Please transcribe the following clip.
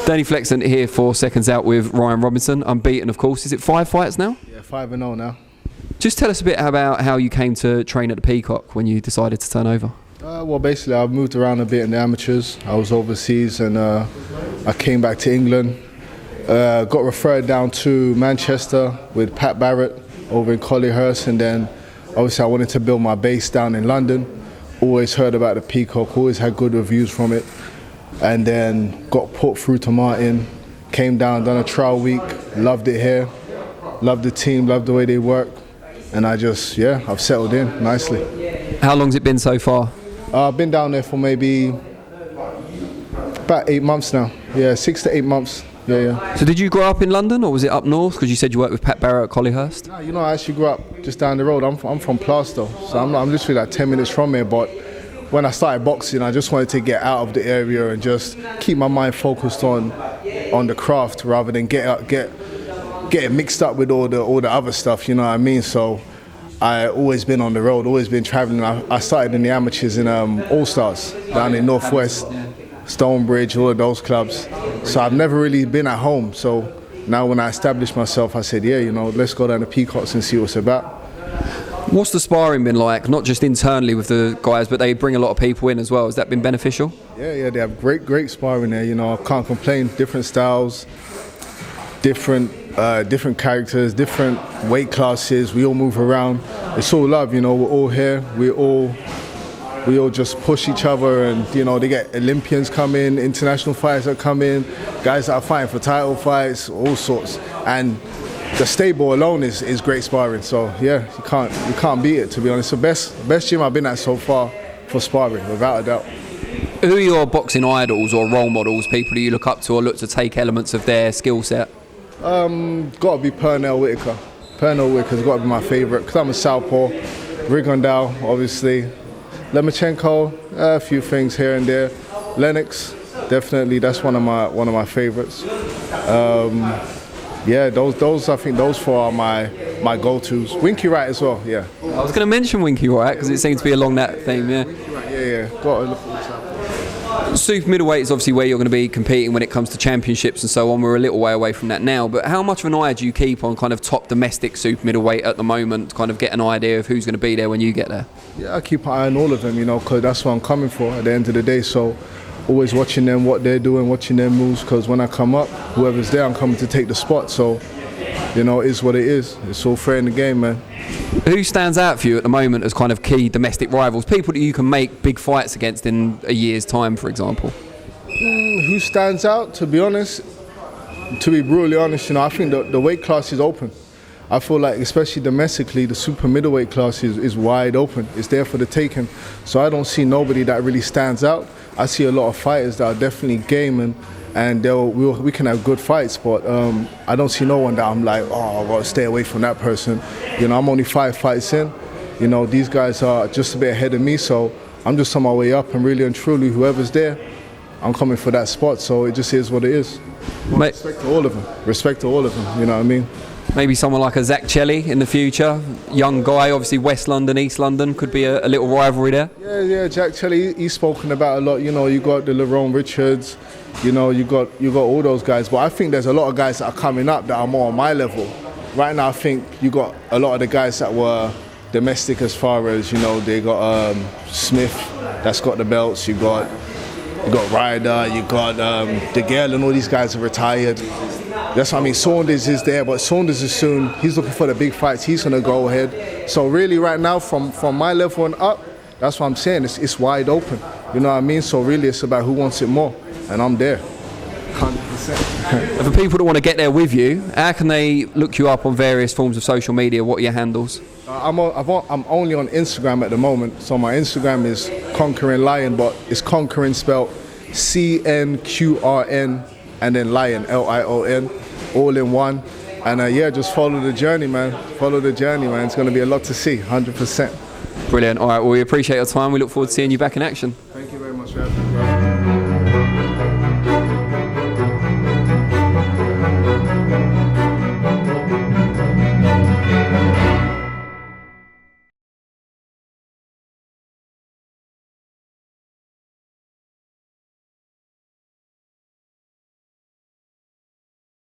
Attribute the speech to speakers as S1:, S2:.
S1: Danny Flexent here for Seconds Out with Ryan Robinson. Unbeaten, of course. Is it 5 fights now?
S2: Yeah, 5-0 now.
S1: Just tell us a bit about how you came to train at the Peacock when you decided to turn over.
S2: Well, basically, I've moved around a bit in the amateurs. I was overseas and I came back to England. Got referred down to Manchester with Pat Barrett over in Collyhurst, and then obviously I wanted to build my base down in London. Always heard about the Peacock, always had good reviews from it. And then got put through to Martin, came down, done a trial week, loved it here, loved the team, loved the way they work. And I've settled in nicely.
S1: How long's it been so far?
S2: I've been down there for maybe about 8 months now. Yeah, 6 to 8 months. Yeah.
S1: So did you grow up in London, or was it up north? Because you said you worked with Pat Barrett at Collyhurst.
S2: No, you know, I actually grew up just down the road. I'm from Plaistow, so I'm literally like 10 minutes from here. But when I started boxing, I just wanted to get out of the area and just keep my mind focused on the craft rather than get mixed up with all the other stuff. You know what I mean? So I always been on the road, always been traveling. I started in the amateurs in All Stars down in Northwest, Stonebridge, all of those clubs. So I've never really been at home. So now when I established myself, I said, yeah, you know, let's go down to Peacocks and see what it's about.
S1: What's the sparring been like, not just internally with the guys, but they bring a lot of people in as well? Has that been beneficial?
S2: Yeah, they have great sparring there. You know, I can't complain. Different styles, different characters, different weight classes. We all move around. It's all love, you know. We're all here. We all just push each other, and you know, they get Olympians come in, international fighters that come in, guys that are fighting for title fights, all sorts. And the stable alone is great sparring. So yeah, you can't beat it, to be honest. The best gym I've been at so far for sparring, without a doubt.
S1: Who are your boxing idols or role models, people that you look up to or look to take elements of their skill set?
S2: Got to be Pernell, Whitaker. Pernell Whitaker's got to be my favourite because I'm a southpaw. Rigondeaux, obviously. Lemachenko, a few things here and there. Lennox, definitely, that's one of my favourites. Yeah, those I think those four are my go-tos. Winky Wright as well, yeah.
S1: I was going to mention Winky Wright because it seems to be along that theme, yeah.
S2: Yeah. Got to look for that.
S1: Super middleweight is obviously where you're going to be competing when it comes to championships and so on. We're a little way away from that now, but how much of an eye do you keep on kind of top domestic super middleweight at the moment, to kind of get an idea of who's going to be there when you get there?
S2: Yeah, I keep an eye on all of them, you know, because that's what I'm coming for at the end of the day. So always watching them, what they're doing, watching their moves, because when I come up, whoever's there, I'm coming to take the spot. So, you know, it is what it is. It's all fair in the game, man.
S1: Who stands out for you at the moment as kind of key domestic rivals, people that you can make big fights against in a year's time, for example?
S2: Who stands out? To be honest, to be brutally honest, you know, I think the weight class is open. I feel like, especially domestically, the super middleweight class is wide open. It's there for the taking. So I don't see nobody that really stands out. I see a lot of fighters that are definitely game, and we can have good fights, but I don't see no one that I'm like, oh, I've got to stay away from that person. You know, I'm only 5 fights in. You know, these guys are just a bit ahead of me, so I'm just on my way up, and really and truly, whoever's there, I'm coming for that spot, so it just is what it is. Respect to all of them. Respect to all of them, you know what I mean?
S1: Maybe someone like a Zach Chelly in the future, young guy, obviously West London, East London, could be a little rivalry there.
S2: Yeah, Jack Chelly, he's spoken about a lot. You know, you got the Lerone Richards, you know, you got all those guys. But I think there's a lot of guys that are coming up that are more on my level. Right now, I think you got a lot of the guys that were domestic as far as, you know, they got Smith, that's got the belts, you got Ryder, you got De Gale, and all these guys are retired. That's what I mean. Saunders is there, but Saunders is soon. He's looking for the big fights. He's going to go ahead. So really right now, from my level and up, that's what I'm saying. It's wide open. You know what I mean? So really it's about who wants it more. And I'm there. 100%.
S1: For people that want to get there with you, how can they look you up on various forms of social media? What are your handles?
S2: I'm only on Instagram at the moment. So my Instagram is Conquering Lion, but it's Conquering spelled CNQRN. And then Lion, Lion, all in one. And yeah, just follow the journey, man. Follow the journey, man. It's going to be a lot to see, 100%.
S1: Brilliant. All right, well, we appreciate your time. We look forward to seeing you back in action.
S2: Thank you very much, man.